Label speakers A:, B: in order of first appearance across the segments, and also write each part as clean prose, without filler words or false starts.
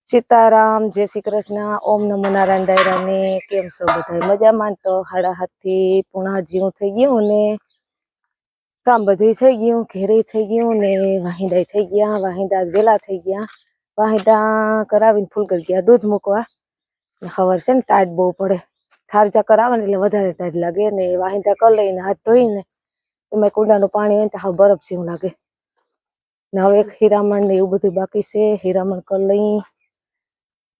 A: सीताराम जय श्री कृष्ण ओम नमो नारायण दायरा ने केम छो बधाय मजामां। तो 7:30 थी 7:30 जेवुं थई गयुं ने काम बधुंय थई गयुं, घेरे थई गयुं ने वाहिंदा थई गया। वाहिंदा वेला थई गया। वाहिंदा करावीने फूल कर गया दूध मूकवा ने खबर छे ने टाइट बહુ પડે થારજા કરાવે ને એટલે વધારે ટાઈટ લાગે ને વાહિંદા કરી લઈને હાથ ધોઈને એમાં કુંડાનું પાણી હોય તો હાવ બરફ જેવું લાગે ને હવે એક હીરામણ ને એવું બધું બાકી છે હીરામણ કરી લઈ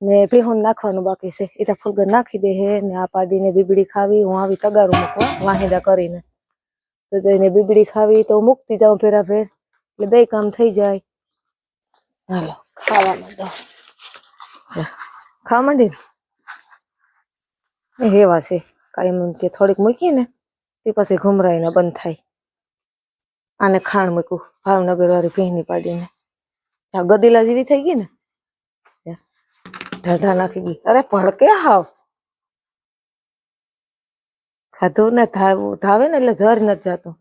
A: ने बेहोन नाखवानुं बाकी छे ए तो फूलगर नाखी दे है ने आ पाडीने बीबड़ी खावी हूँ आवी तगारू मूकवा वाहिंदा करीने तो जईने बीबड़ी खावी तो मूकती जाऊं फेरा फेर એટલે બે કામ થઈ જાય। હાલો ખાવા માંડો ખાવા માંડી ને હેવા છે કાયમ એમ કે થોડીક મૂકી ને તે પછી ઘુમરાઈને બંધ થાય। આને ખાણ મૂક્યું ભાવનગર વાળી ભીની પાડીને આ ગદીલા જેવી થઈ ગઈ ને ઢાઢા નાખી ગઈ। અરે ભડકે હાવ ખાધું ને ધાવે ને એટલે જર નથી જાતું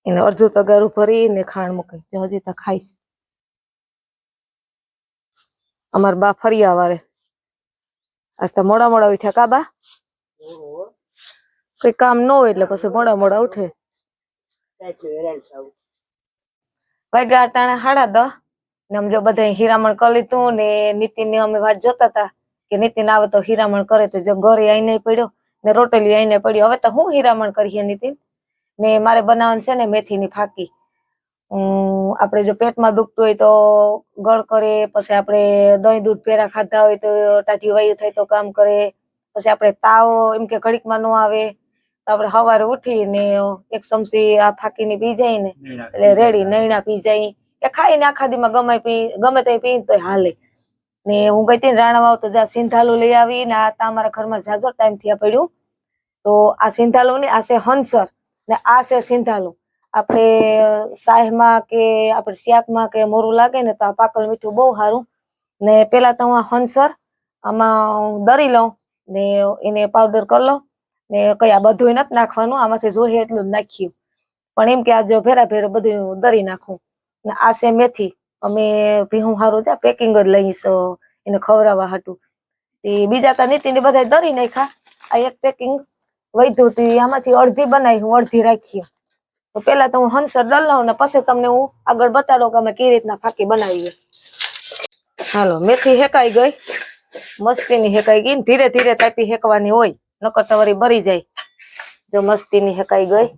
A: એને અડધું તગારું ભરીને ખાણ મૂકે હજી તો ખાઈશ। અમાર બા ફરિયા વારે આજ તો મોડા મોડા ઉઠ્યા કા બા કઈ કામ ન હોય એટલે પછી મોડા મોડા ઉઠે। વાગ્યા અટાણે 10:30 ને આમ જો બધા હીરામણ કરી લીધું ને નીતિન ની અમે વાટ જોતા હતા કે નીતિન આવે તો હીરામણ કરે તો જો ઘરે આઈને પડ્યો ને રોટલી આઈને પડી। હવે તો હું હીરામણ કરીએ નીતિન ને મારે બનાવવાનું છે ને મેથીની ફાકી। આપણે જો પેટમાં દુખતું હોય તો ગળ કરે પછી આપણે દહીં દૂધ પેરા ખાધા હોય તો ટાઢી વાયુ થાય તો કામ કરે પછી આપણે તાવ એમ કે ઘડીકમાં ન આવે તો આપણે સવારે ઉઠીને એક ચમચી આ ફાકીની પી જાય ને એટલે રેડી નૈણા પી જાય એ ખાઈને આખા દીમાં ગમે તે પી તો હાલે। ને હું ગઈ હતી ને રાણાવાવ તો જા સિંધાલું લઈ આવી ને આ અમારા ઘરમાં ઝાઝો ટાઈમ થયા પડ્યું તો આ સિંધાલું ને આ છે હંસર ને આ છે સિંધાલું। આપણે શાહમાં કે આપણે શાકમાં કે મોરું લાગે ને તો આ પાકલ મીઠું બહુ સારું ને પેલા તો હું હંસર આમાં દરી લઉં ને એને પાવડર કરી લઉં ને કઈ આ બધું નથી નાખવાનું આમાંથી જોઈએ એટલું જ નાખ્યું પણ એમ કે આ જો ભેરા ભેરા બધું દરી નાખું ને આ છે મેથી અમે ભીહું સારું ત્યાં પેકિંગ જ લઈશ એને ખવડાવવા હાટું તે બીજા તો નીતિને બધા દરી નાખ્યા આ એક પેકિંગ વધ્યું હતું આમાંથી અડધી બનાવી હું અડધી રાખી તો પેલા તો હું હંસર દળ લઉં ને પછી તમને હું આગળ બતાડો કે અમે કેવી રીતના ફાકી બનાવીએ। હાલો મેથી હેકાઈ ગઈ મસ્તીની હેકાઈ ગઈ ધીરે ધીરે તાપી હેકવાની હોય નકર તો વળી બરી જાય। જો મસ્તીની હેકાઈ ગઈ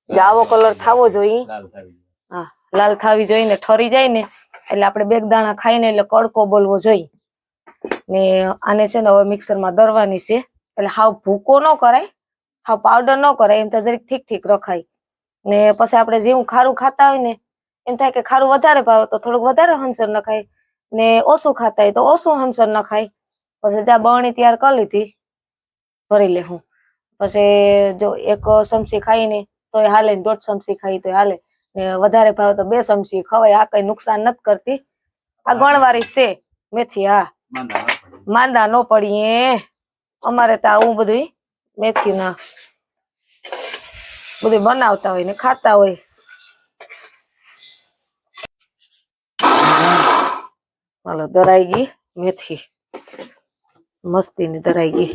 A: આવો કલર થવો જોઈએ હા લાલ થાવી જોઈએ ને ઠરી જાય ને એટલે આપણે બે દાણા ખાઈને એટલે કડકો બોલવો જોઈએ ને આને છે ને હવે મિક્સરમાં દરવાની છે એટલે હાવ ભૂકો ન કરાય હાવ પાવડર ન કરાય એમ તો જરીક ઠીક ઠીક રખાય ને પછી આપણે જેવું ખારું ખાતા હોય ને એમ થાય કે ખારું વધારે ભાવે તો થોડુંક વધારે હંસર નખાય ને ઓછું ખાતા હોય તો ઓછું હંસર નખાય। પછી ત્યાં બરણી તૈયાર કરી લીધી ભરી લે હું પછી જો એક ચમચી ખાઈને તો હાલે 1.5 ચમચી ખાઈ તો હાલે ને વધારે ભાવે તો 2 ચમચી ખવાય આ કઈ નુકસાન નથી કરતી આ ગણવારી છે મેથી હા માંદા ન પડીએ અમારે તો આવું બધું મેથી ના બધું બનાવતા હોય ને ખાતા હોય। હાલો દરાઈ ગઈ મેથી મસ્તીની દરાઈ ગઈ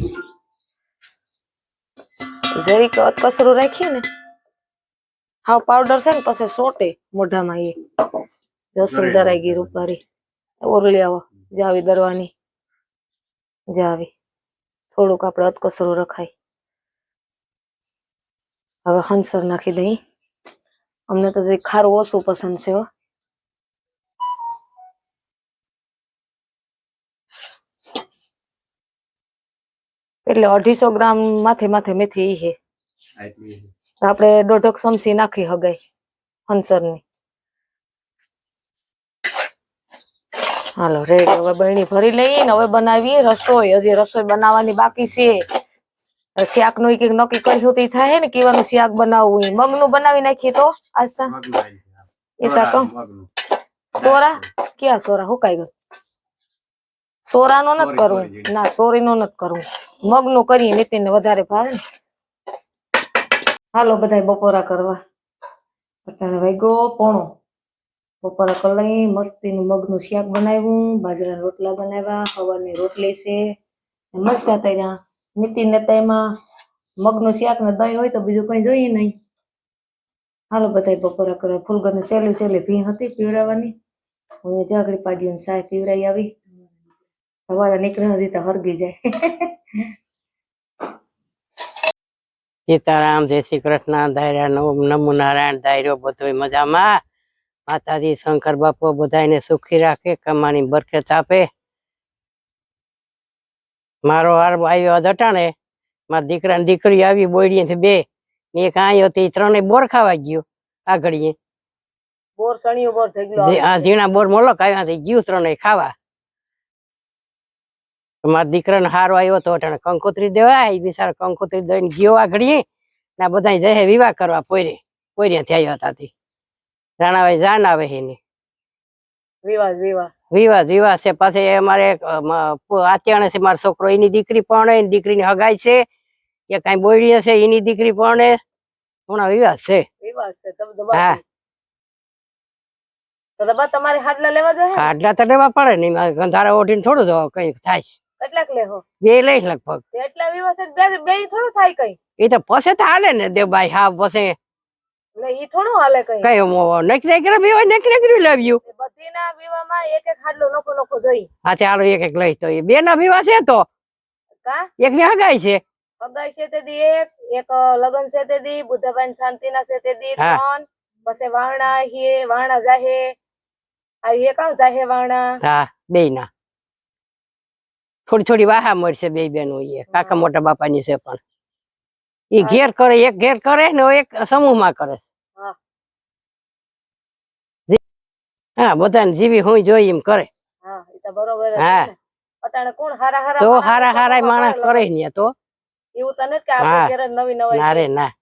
A: જરીક કસરું રાખીએ ને હાવ પાવડર છે ને પછી સોટે મોઢામાં એ જસુલ દરાઈ ગઈ રૂપારી ઓરળી આવો જાવી દરવાની જાવી થોડુંક આપણે અતકસરું રખાય। હવે હંસર નાખી દઈ અમને તો ખારું ઓછું પસંદ છે એટલે 250 ગ્રામ માથે માથે મેથી છે આપણે 1.5 ચમચી નાખી હગાઈ હંસરની। હાલો રેડી હવે બરણી ભરી લઈને હવે બનાવીએ રસોઈ હજી રસોઈ બનાવવાની બાકી છે શાક નું એક નક્કી કર્યું તે થાય ને કેવાનું શાક બનાવવું મગનું બનાવી નાખીએ તો આસ્તા એ તો સોરા ક્યાં સોરા હુકાઈ ગયો સોરા નો નથી કરવું ના સોરી નો નથી કરવું મગનું કરીએ નીતિન ને વધારે ભાવે ને। હાલો બધાય બપોરા કરવા અટાણે વાગ્યો પોણો. બપોરે કલાઈ મસ્તીનું મગનું શાક બનાવ્યું, બાજરાના રોટલા બનાવ્યા, સવારની રોટલી છે, મરચાં તળ્યા. નીતિનને તો એમાં મગનું શાક ને દહીં હોય તો બીજું કઈ જોઈએ નહીં. હાલો બધાય બપોરા કરવા. ફૂલગરને સહેલી ભી હતી પીવડાવવાની. હું જાગડી પાડીને સાય પીવરાઈ આવી. સવારે નીકળે હજી તો હરગી જાય.
B: સીતારામ, જય શ્રી કૃષ્ણ, દાયરા નમો નારાયણ, દાયરો બધો મજામાં. માતાજી શંકર બાપુ બધાને સુખી રાખે, કમાણી બરકત આપે. મારો હાર આવ્યો દટાણે, મારા દીકરા ને દીકરી આવી બોયડી બે, એક આયો તે ત્રણે બોર ખાવા ગયો આગળીએ.
A: બોર સણિયો બોર થઈ ગયો.
B: આ ઝીણા બોર મોલક આવ્યા થઈ ગયું ત્રણે ખાવા. મારા દીકરાને હારો આવ્યો તો અટાણે કંકોત્રી દેવા, એ બિચારા કંકોત્રી દઈને ગયો આગળીએ. ના બધા જશે વિવાહ કરવા પોયરે થી આવ્યા હતા. રાણાભાઈ જાન આવે એને વિવાહ છે. પછી અમારે આત્યાણે છે મારો છોકરો, એની દીકરી પણ દીકરીની હગાઈ છે. એ કઈ બોયડી હશે એની દીકરી પણ હમણાં વિવાહ છે. હા
A: તો તમારે હાડલા લેવા જોઈએ.
B: હાડલા તો લેવા પડે ને, ગંધારા ઓઢીને થોડું જવા કઈ થાય.
A: કેટલાક લેહો?
B: બે લઈશ લગભગ.
A: એટલા વિવાહ છે બે થોડું થાય કઈ.
B: એ તો પછી તો હાલે ને દેવભાઈ. હા પછી
A: ઈ થોડું હાલે કઈ.
B: નકરી નકરી લાવ્યું.
A: બધીના વિવાહમાં એક એક હાડલો નોખો જોઈ.
B: હા ચાલો એક એક લઈ. તો એ બે ના વિવાહ છે તો એક ની હગાઈ છે.
A: હગાઈ છે તે દી એક લગન છે તે દી બુદ્ધભાઈ શાંતિના છે તે દી 3. પછી વાણા જાહે આવી એક જાહે વાણા.
B: હા બે ના થોડી વાહા મળશે બે બેનો. એ કાકા મોટા બાપા ની છે પણ એ ઘેર કરે, એક ઘેર કરે ને એક સમૂહ માં કરે. હા બધાને જીવી હું જોઈ એમ કરે.
A: હા એ તો બરોબર.
B: હા
A: અટાણે કોણ હારા
B: તો હારા માણસ કરે ને તો
A: એવું તો નથી કે આપણે ઘેર નવી નવાઈ.
B: ના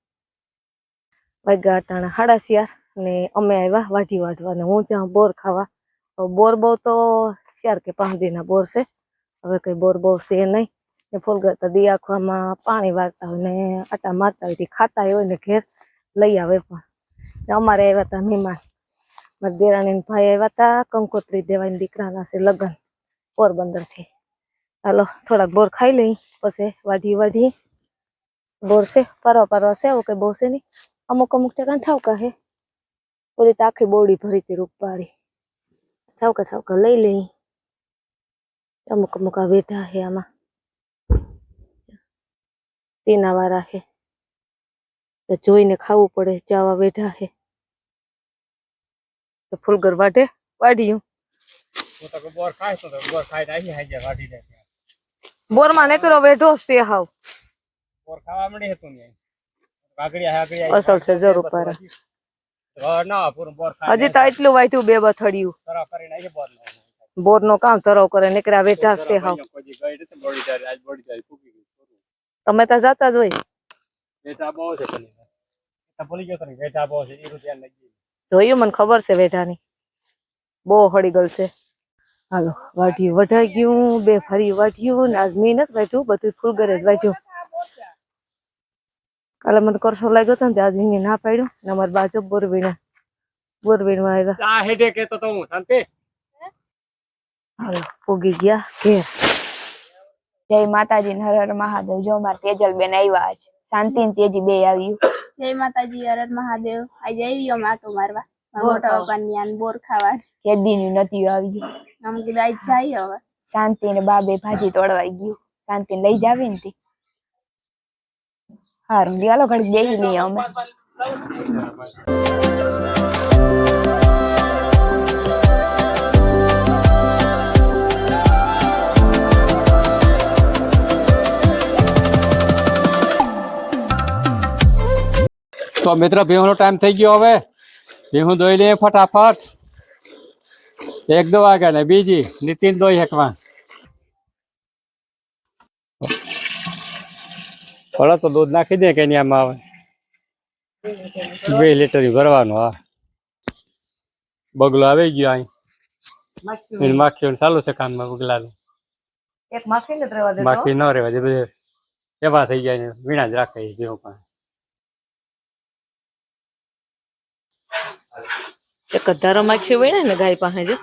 A: વાગ્યા અટાણે 11:30 ને અમે આવ્યા વાઢી વાઢવા ને હું જ્યાં બોર ખાવા. બોર બહુ તો 4 કે 5 દીના બોર છે. હવે કઈ બોર બહુ છે નહીં. ને ફૂલગર તો દી આખવામાં પાણી વાળતા હોય ને આટા મારતા હોય ખાતા હોય ને ઘેર લઈ આવે. પણ અમારે આવ્યા હતા મહેમાન. મારા દેરાણી ભાઈ આવ્યા હતા કંકોત્રી દેવાના, દીકરાના છે લગ્ન પોરબંદર થી. હાલો થોડાક બોર ખાઈ લઈ પછી વાઢી બોર છે પરવા છે. આવું કઈ બહુ છે નહીં. અમુક ઠેકાણ ઠાવકા હે. ઓલી તો આખી બોડી ભરી હતી રૂપારી. ઠાવકા લઈ લઈ. અમુક આ વેઢા હે. આમાં તેના વાળા હે જોઈને ખાવું પડે. જાવા વેઢા હે ફૂલગર વાઢ્યું. બોર માં નીકળો વેઢો છે હાવ. અસલ છે જરૂર પર. હજી તો એટલું વાઢ્યું બે બથડિયું. બોર નો કામ તરવ કરે નીકળ્યા વેઢા છે હાવ. તમે તો જતા જ હોય. જોયું મને ખબર છે વેઢાની બહુ હળીગલ છે. હાલો વાઢ્યું વઢાઈ ગયું. બે ફરી વાઢ્યું ને આજ મેં નથી વાઢ્યું, બધું ફૂલગરે જ વાઢ્યું. કાલે મને કરશો લાગ્યો હતો ને આજે મેં ના પાડ્યું ને અમારી બાજુ બોરવીણમાં આવ્યા. હાલો પોગી ગયા ઘેર.
C: જય માતાજી, હર હર મહાદેવ. જો માર તેજલબેન આવ્યા છે. શાંતિ ને તેજી બે આવ્યું.
D: જય માતાજી, હર હર મહાદેવ. આજે આવ્યો માટો મારવા મોટા પપ્પાની આન બોર ખાવા.
C: કેદી નું નથી આવ્યું.
D: આમ કીધું આજ જાય હવે.
C: શાંતિ ને બાબે ભાજી તોડવાઈ ગયું. શાંતિ લઈ જાવી ને તી હારું ચાલો ઘડી બેહી લઈએ અમે.
E: તો મિત્ર ભીહું નો ટાઈમ થઈ ગયો. હવે ભીહું દોઈ લઈએ ફટાફટ. 1-2 વાગ્યા ને બીજી નીતિન દોઈ હેકવા થોડો તો દૂધ નાખી દે કે આમાં આવે 2 લીટર ભરવાનું. હા બગલો આવી ગયો. અહીં માખી ચાલુ છે કામમાં. બગલાનું માખી ન રહેવા દે. બધે એવા થઈ જાય ને વીણા જ રાખે ભીહું પણ.
A: એક ધારો માખી વળે ને ગાય પાસે જો